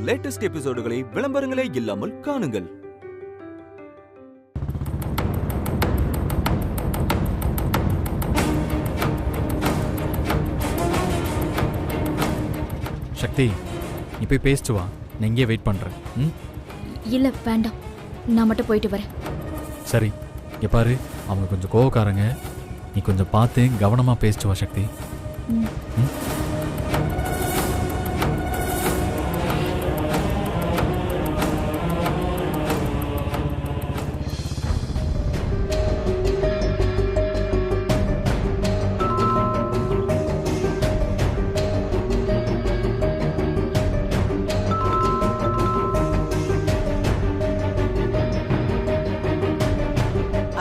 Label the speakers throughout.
Speaker 1: Latest எபிசோடுகளை விளம்பரங்களே இல்லாமல் காணுங்கள்.
Speaker 2: சக்தி, நீ போய் பேசிட்டு வா, நான் இங்கே வெயிட் பண்ணுறேன்.
Speaker 3: இல்லை வேண்டாம், நான் மட்டும் போயிட்டு வரேன்.
Speaker 2: சரி, இங்கே பாரு, அவங்க கொஞ்சம் கோவக்காரங்க, நீ கொஞ்சம் பார்த்து கவனமாக பேசிட்டு வா சக்தி.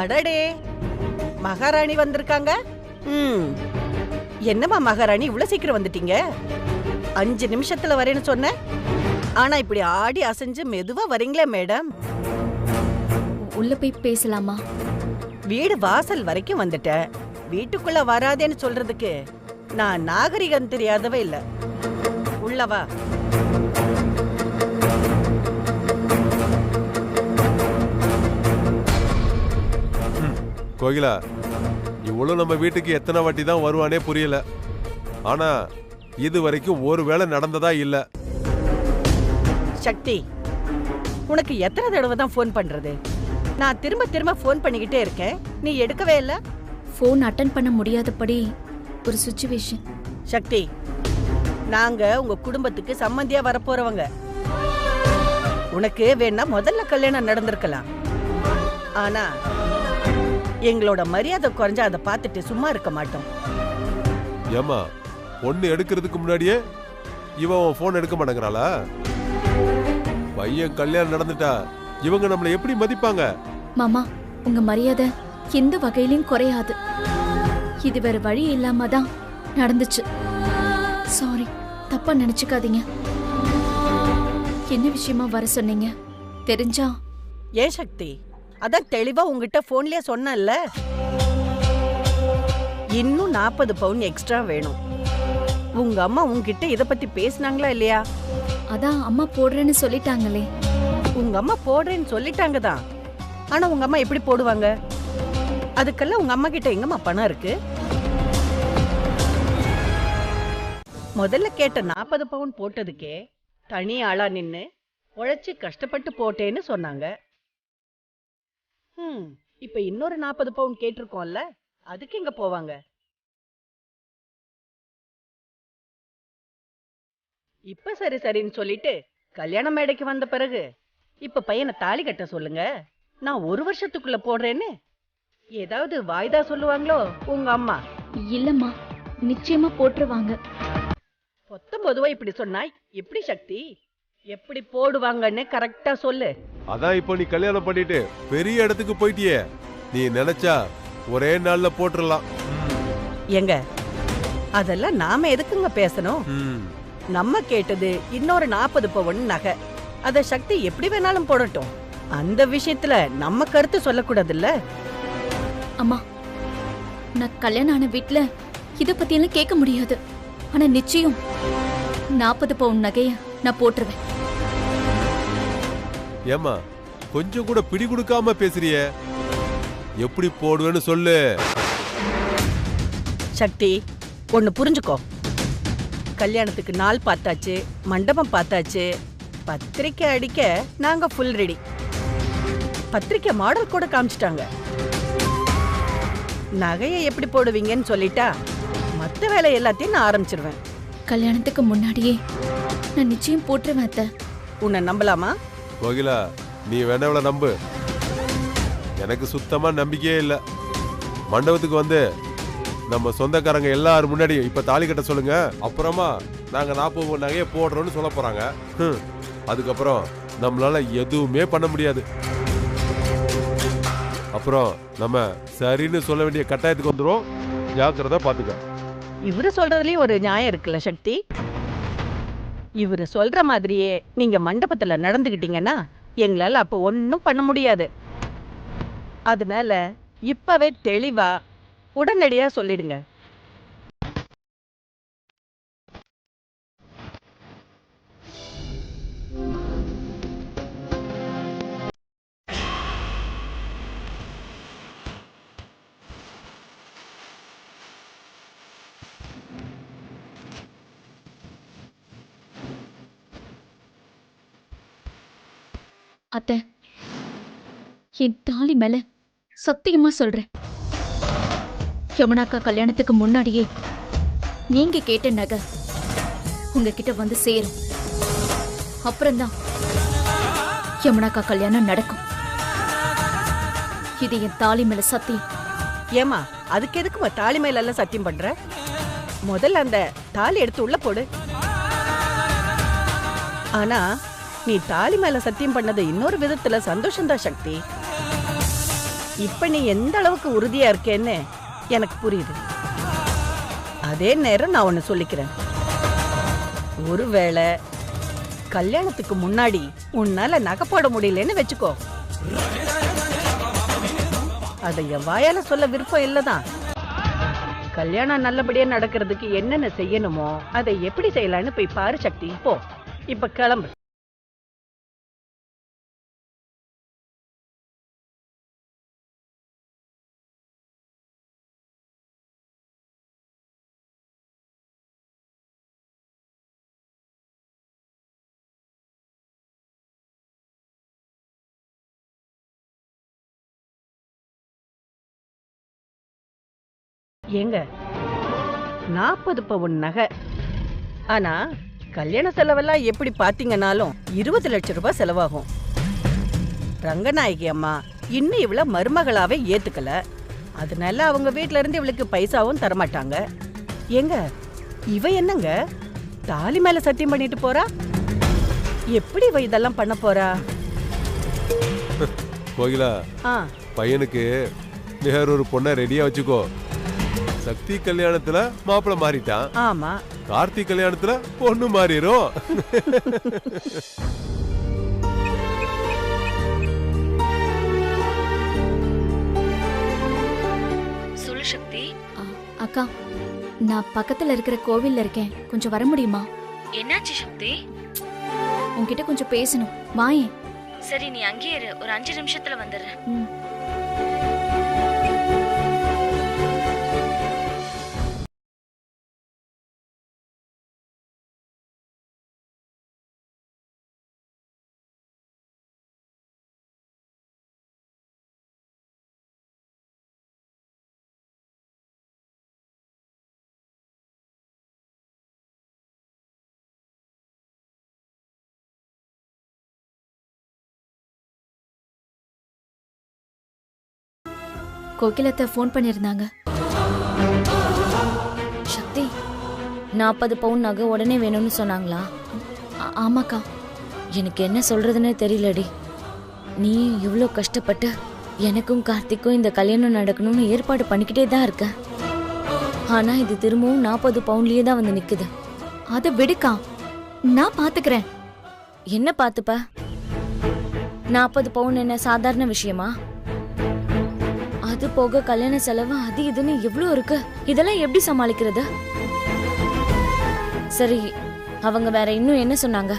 Speaker 4: அடடே, மகாராணி வந்திருக்காங்க. என்னம்மா மகாராணி, இவ்வளவு சீக்கிரம் வந்துட்டீங்க? 5 நிமிஷத்துல வரேன்னு சொன்ன, ஆனா இப்படி ஆடி அசைஞ்சு மெதுவா வரீங்களே மேடம்.
Speaker 3: உள்ள போய் பேசலாமா?
Speaker 4: வீடு வாசல் வரைக்கும் வந்துட்டேன், வீட்டுக்குள்ள வராதேன்னு சொல்றதுக்கு நான் நாகரிகம் தெரியாதவ இல்ல. உள்ளவா.
Speaker 5: கோகிலா, இவ்வளவு நம்ம வீட்டுக்கு எத்தனை வாட்டி தான் வருவானே புரியல. ஆனா இது வரைக்கும் ஒரு வேளை நடந்ததா இல்ல.
Speaker 4: சக்தி, உனக்கு எத்தனை தடவை தான் போன் பண்றது? நான் திரும்ப திரும்ப போன் பண்ணிக்கிட்டே இருக்கேன், நீ எடுக்கவே இல்ல.
Speaker 3: போன் அட்டன் பண்ண முடியாதபடி ஒரு சிச்சுவேஷன்.
Speaker 4: சக்தி, நாங்க உங்க குடும்பத்துக்கு சம்பந்தியா வரப்போறவங்க. உனக்கு வேணா முதல்ல கல்யாணம் நடந்திருக்கலாம், ஆனா எங்களோட மரியாதை குறைஞ்சா அதை பார்த்துட்டு சும்மா இருக்க மாட்டோம்.
Speaker 5: ஏமா, பொண்ணு எடுக்கிறதுக்கு முன்னாடியே இவன் போன் எடுக்க மாட்டேங்கிறாளா? பையன் கல்யாணம் நடந்துட்டா இவங்க நம்மளை எப்படி மதிப்பாங்க?
Speaker 3: மாமா, உங்க மரியாதை எந்த வகையிலும் குறையாது. இது வேற வழி இல்லாம தான் நடந்துச்சு. சாரி, தப்பா நினைச்சுக்காதீங்க. என்ன விஷயமா வர சொன்னீங்க தெரிஞ்சா?
Speaker 4: ஏன் சக்தி, அதான் தெளிவா உங்ககிட்ட போன்லயே சொன்னேன்ல, இன்னும் 40 பவுன் எக்ஸ்ட்ரா வேணும். உங்க அம்மா உங்ககிட்ட இத பத்தி பேசினாங்களா இல்லையா?
Speaker 3: அதான் அம்மா போடுறேன்னு சொல்லிட்டாங்களே.
Speaker 4: உங்க அம்மா போடுறேன்னு சொல்லிட்டாங்க தான், ஆனா உங்க அம்மா எப்படி போடுவாங்க? அதுக்கெல்லாம் உங்க அம்மா கிட்ட எங்கம்மா பணம் இருக்கு? முதல்ல கேட்ட 40 பவுன் போட்டதுக்கே தனி ஆளா நின்னு உழைச்சு கஷ்டப்பட்டு போட்டேன்னு சொன்னாங்க. இப்ப இன்னொரு 40 பவுன் கேட்டிருக்கோம்ல, அதுக்கு எங்க போவாங்க? இப்ப சரி சரின்னு சொல்லிட்டு கல்யாண மேடைக்கு வந்த பிறகு இப்ப பையனை தாலி கட்ட சொல்லுங்க, நான் 1 வருஷத்துக்குள்ள போடுறேன்னு ஏதாவது வாய்தா சொல்லுவாங்களோ உங்க அம்மா?
Speaker 3: இல்லம்மா, நிச்சயமா போட்டுருவாங்க.
Speaker 4: 19 இப்படி சொன்னா எப்படி சக்தி? எப்படி போடுவாங்கன்னு கரெக்டா சொல்லு.
Speaker 5: அதான் இப்போ நீ கல்யாணம் பண்ணிட்டு பெரிய இடத்துக்கு போயிட்டியே, நீ நினைச்சா ஒரே நாள்ல போட்டுறலாம்.
Speaker 4: எங்க அதெல்லாம் நாம எதுக்குங்க பேசணும்? நம்ம கேட்டது இன்னொரு 40 பவுன் நகை, அத சக்தி எப்படி வேணாலும் போடட்டும். அந்த விஷயத்துல நம்ம கருத்து சொல்லக்கூடாது இல்ல?
Speaker 3: அம்மா, நான் கல்யாணம் ஆன வீட்டுல இத பத்தி எல்லாம் கேட்க முடியாது. ஆனா நிச்சயம் 40 பவுன் நகைய நான் போட்டுருவேன்.
Speaker 5: ஏமா, கொஞ்சம் கூட பிடி கொடுக்காம பேசுறியே, எப்படி போடுவேன்னு சொல்லு.
Speaker 4: சக்தி, ஒன்னு புரிஞ்சுக்கோ, கல்யாணத்துக்கு நாள் பார்த்தாச்சு, மண்டபம் பார்த்தாச்சு, பத்திரிக்கை அடிக்க நாங்க ஃபுல் ரெடி. பத்திரிக்கை மாடல் கூட காமிச்சிட்டாங்க. நகையை எப்படி போடுவீங்கன்னு சொல்லிட்டா மத்த வேலை எல்லாத்தையும் நான் ஆரம்பிச்சிருவேன்.
Speaker 3: கல்யாணத்துக்கு முன்னாடியே நான் நிச்சயம் போட்டுருவேன் அத்தை.
Speaker 4: உன்னை நம்பலாமா?
Speaker 5: கோகிலா, நீ வேணவள நம்பு, எனக்கு சுத்தமா நம்பிக்கையே இல்ல. மண்டபத்துக்கு வந்து நம்ம சொந்தக்காரங்க எல்லாரும் முன்னாடி இப்ப தாலி கட்ட சொல்லுங்க, அப்புறமா நாங்க 40 நகையை போடுறோம்னு சொல்ல போறாங்க. அதுக்கப்புறம் நம்மளால எதுவுமே பண்ண முடியாது. அப்புறம் நம்ம சரின்னு சொல்ல வேண்டிய கட்டாயத்துக்கு வந்துடும். ஜாக்கிரதா பாத்துக்க.
Speaker 4: இவரு சொல்றதுலயும் ஒரு நியாயம் இருக்குல்ல சக்தி? இவரு சொல்ற மாதிரியே நீங்க மண்டபத்துல நடந்துகிட்டீங்கன்னா எங்களால அப்ப ஒன்னும் பண்ண முடியாது. அதனால இப்பவே தெளிவா உடனடியா சொல்லிடுங்க.
Speaker 3: அத்தை, என் தாலி மேல சத்தியமா சொல்றேன், யமுனாக்கா கல்யாணத்துக்கு முன்னாடியே நீங்க கேட்ட நகை உங்ககிட்ட வந்து சேரும். அப்புறம்தான் யமுனாக்கா கல்யாணம் நடக்கும். இது என் தாலி மேல சத்தியம்.
Speaker 4: ஏமா அதுக்கு எதுக்குமா தாலி மேல எல்லாம் சத்தியம் பண்ற? முதல்ல அந்த தாலி எடுத்து உள்ள போடு. ஆனா நீ தாலி மேல சத்தியம் பண்ணது இன்னொரு விதத்துல சந்தோஷம்தான் சக்தி. இப்ப நீ எந்த அளவுக்கு உறுதியா இருக்கேன்னு எனக்கு புரியுது. அதே நேரம் நான் ஒன்னு சொல்லிக்கிறேன், ஒருவேளை கல்யாணத்துக்கு முன்னாடி உன்னால நகை போட முடியலன்னு வச்சுக்கோ, அதை என் வாயால சொல்ல விருப்பம் இல்லதான். கல்யாணம் நல்லபடியா நடக்கிறதுக்கு என்னென்ன செய்யணுமோ அதை எப்படி செய்யலான்னு போய் பாரு சக்தி. போ, இப்ப கிளம்பு. ஏங்க 40 பவுன் நகை, ஆனா கல்யாண செலவெல்லாம் எப்படி பாத்தீங்கன்னாலும் 20 லட்சம் ரூபாய் செலவாகும். ரங்கநாயகி அம்மா இன்னும் இவள மருமகளாவே ஏத்துக்கல, அதனால அவங்க வீட்ல இருந்து இவளுக்கு பைசாவும் தரமாட்டாங்க. ஏங்க இவ என்னங்க தாலி மேல சத்தியம் பண்ணிட்டு போறா? எப்படி இவ இதெல்லாம் பண்ண போறா?
Speaker 5: கோகிலா,
Speaker 4: ஆ,
Speaker 5: பையனுக்கு வேறொரு பொண்ணை ரெடியா வச்சுக்கோ. சக்தி கல்யாணத்துல மாப்பிள்ள மாறிட்டான்,
Speaker 4: ஆமா,
Speaker 5: கார்த்திக் கல்யாணத்துல பொண்ணு மாறிரும்.
Speaker 3: சொல்லு சக்தி. அக்கா, நான் பக்கத்துல இருக்கிற கோவில்ல இருக்கேன், கொஞ்சம் வர முடியுமா?
Speaker 6: என்னாச்சு சக்தி?
Speaker 3: உன்கிட்ட கொஞ்சம் பேசணும், வாயேன்.
Speaker 6: சரி, நீ அங்கேயே இரு, ஒரு 5 நிமிஷத்துல வந்துடுறேன்.
Speaker 3: ம். கோகிலத்தை ஃபோன் பண்ணியிருந்தாங்க.
Speaker 6: சக்தி, 40 பவுன் நகை உடனே வேணும்னு சொன்னாங்களா?
Speaker 3: ஆமாக்கா.
Speaker 6: எனக்கு என்ன சொல்றதுன்னே தெரியலடி. நீ இவ்வளோ கஷ்டப்பட்டு எனக்கும் கார்த்திக்கும் இந்த கல்யாணம் நடக்கணும்னு ஏற்பாடு பண்ணிக்கிட்டே தான் இருக்க. ஆனா இது திரும்பவும் 40 பவுன்லயே தான் வந்து நிக்குது.
Speaker 3: அதை விடுக்கா, நான் பாத்துக்கிறேன்.
Speaker 6: என்ன பார்த்துப்ப? 40 பவுன் என்ன சாதாரண விஷயமா? அது போக கல்யாண செலவு அது இதுன்னு எவ்வளோ இருக்கு. இதெல்லாம் எப்படி சமாளிக்கிறது? சரி, அவங்க வேற இன்னும் என்ன சொன்னாங்க?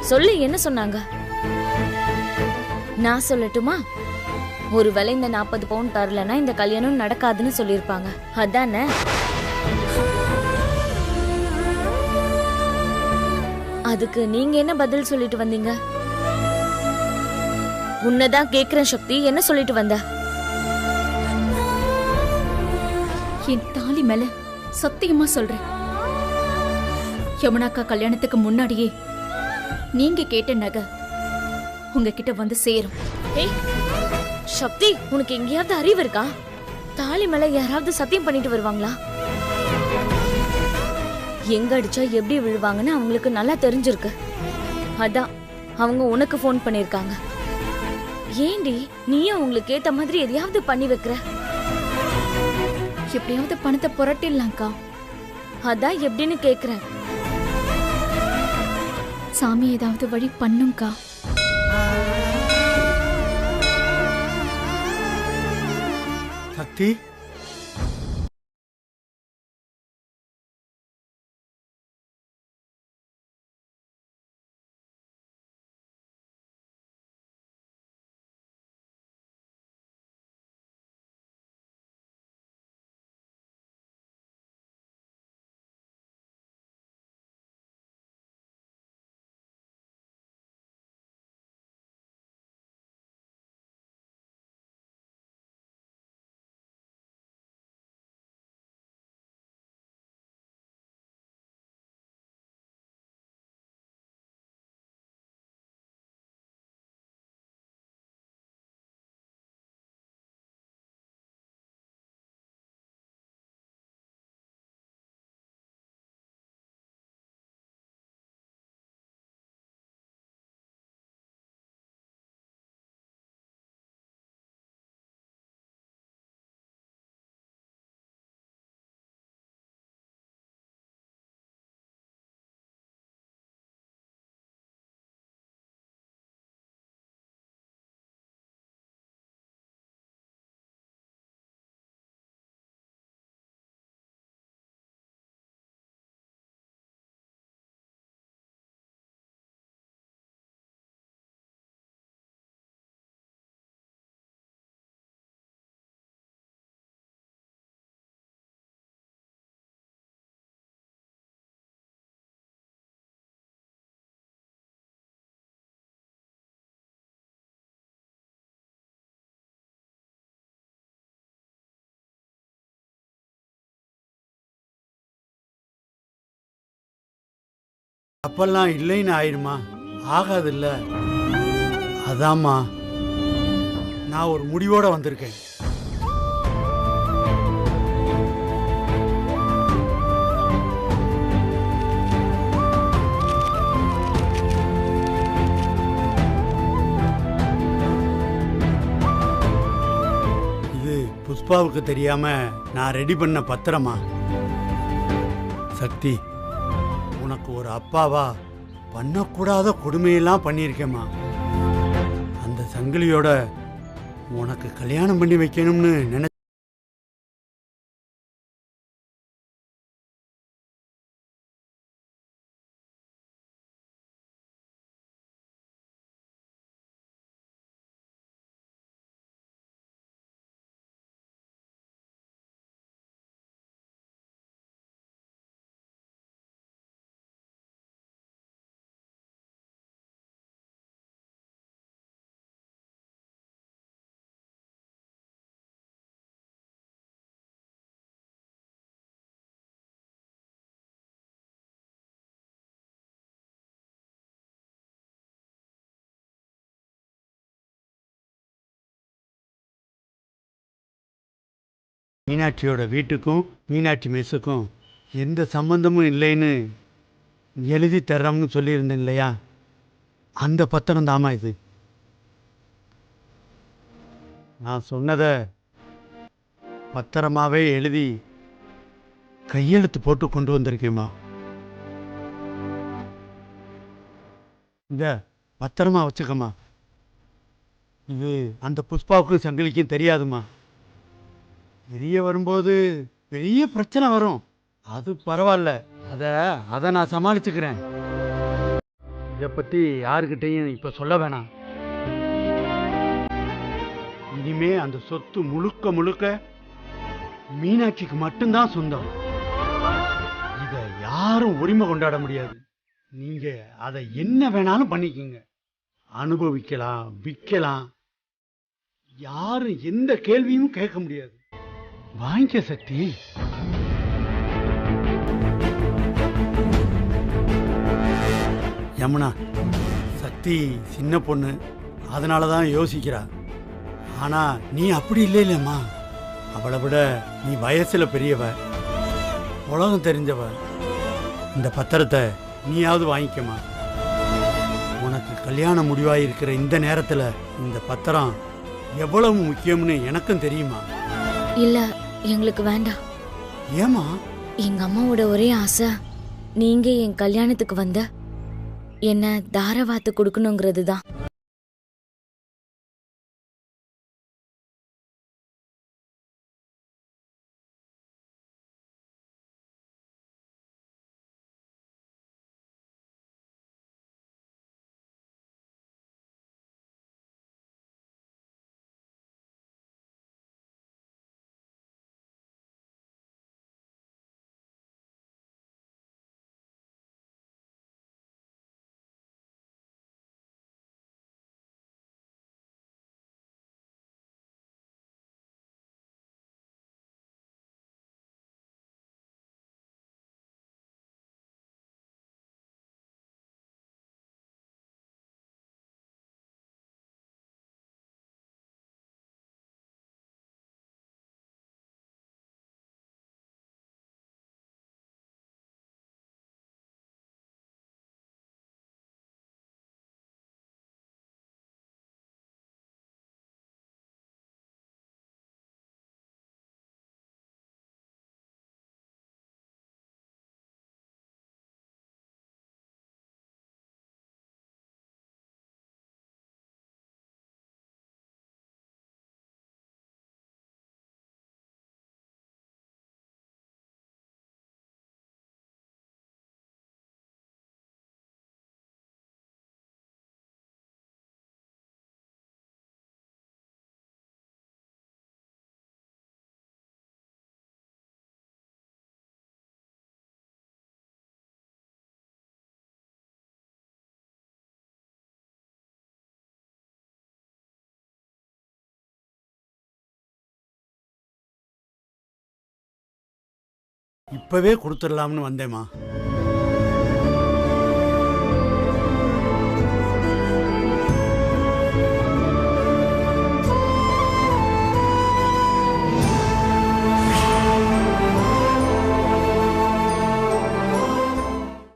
Speaker 6: சொல்லு, என்ன சொன்னாங்க? நான் சொல்லட்டுமா? ஒருவேளை இந்த 40 பவுன் தரலன்னா இந்த கல்யாணம் நடக்காதுன்னு சொல்லியிருப்பாங்க, அதானே? அதுக்கு நீங்க என்ன பதில் சொல்லிட்டு வந்தீங்க? உன்னதான் கேக்குறேன் சக்தி, என்ன சொல்லிட்டு வந்த?
Speaker 3: என் தாலி மேல சத்தியமா சொல்றேன், யமுனாக்கா கல்யாணத்துக்கு முன்னாடியே நீங்க கேட்ட நகை உங்ககிட்ட வந்து சேரும்.
Speaker 6: ஏய் சக்தி, உனக்கு எங்கேயாவது அறிவு இருக்கா? தாலி மேல யாராவது சத்தியம் பண்ணிட்டு வருவாங்களா? எங்க அடிச்சா எப்படி விழுவாங்கன்னு அவங்களுக்கு நல்லா தெரிஞ்சிருக்கு. அதான் அவங்க உனக்கு ஃபோன் பண்ணிருக்காங்க. ஏண்டி நீயும் உங்களுக்கு ஏத்த மாதிரி எதையாவது பண்ணி வைக்கிற?
Speaker 3: எப்படியாவது பணத்தை புரட்டிடலாம்க்கா.
Speaker 6: அதான் எப்படின்னு கேக்குறேன்.
Speaker 3: சாமி ஏதாவது வழி பண்ணுங்கக்கா.
Speaker 7: சக்தி, அப்பெல்லாம் இல்லைன்னு ஆயிடுமா? ஆகாதுல்ல. அதாம்மா நான் ஒரு முடிவோட வந்திருக்கேன். இது புஷ்பாவுக்கு தெரியாம நான் ரெடி பண்ண பத்திரமா. சக்தி, உனக்கு ஒரு அப்பாவா பண்ணக்கூடாத கொடுமையெல்லாம் பண்ணியிருக்கேம்மா. அந்த சங்கிலியோட உனக்கு கல்யாணம் பண்ணி வைக்கணும்னு நினை மீனாட்சியோட வீட்டுக்கும் மீனாட்சி மெஸ்ஸுக்கும் எந்த சம்பந்தமும் இல்லைன்னு எழுதி தர்றோம்னு சொல்லியிருந்தேன் இல்லையா? அந்த பத்திரம் தாமா இது. நான் சொன்னதை பத்திரமாவே எழுதி கையெழுத்து போட்டு கொண்டு வந்திருக்கேம்மா. இந்த பத்திரமா வச்சுக்கம்மா. இது அந்த புஷ்பாவுக்கும் சங்கிலிக்கும் தெரியாதுமா. வெளியே வரும்போது பெரிய பிரச்சனை வரும். அது பரவாயில்ல, அதை நான் சமாளிச்சுக்கிறேன். இதை பற்றி யாருக்கிட்டையும் இப்போ சொல்ல வேணாம். இனிமே அந்த சொத்து முழுக்க முழுக்க மீனாட்சிக்கு மட்டும்தான் சொந்தம். இதை யாரும் உரிமை கொண்டாட முடியாது. நீங்க அதை என்ன வேணாலும் பண்ணிக்கங்க, அனுபவிக்கலாம், விற்கலாம். யாரும் எந்த கேள்வியும் கேட்க முடியாது. வாங்கிக்க சக்தி. யமுனா, சக்தி சின்ன பொண்ணு, அதனால தான் யோசிக்கிறா. ஆனா நீ அப்படி இல்லை இல்லையம்மா. அவளை விட நீ வயசுல பெரியவ, உலகம் தெரிஞ்சவ. இந்த பத்திரத்தை நீயாவது வாங்கிக்கமா. உனக்கு கல்யாணம் முடிவாயிருக்கிற இந்த நேரத்தில் இந்த பத்திரம் எவ்வளவு முக்கியம்னு எனக்கும் தெரியுமா.
Speaker 6: இல்ல, எங்களுக்கு வேண்டாம்.
Speaker 7: ஏமா?
Speaker 6: எங்க அம்மாவோட ஒரே ஆசை நீங்க என் கல்யாணத்துக்கு வந்த என்ன தாரவாத்து கொடுக்கணுங்கிறது தான்.
Speaker 7: இப்பவே கொடுத்துடலாம்னு வந்தேம்மா.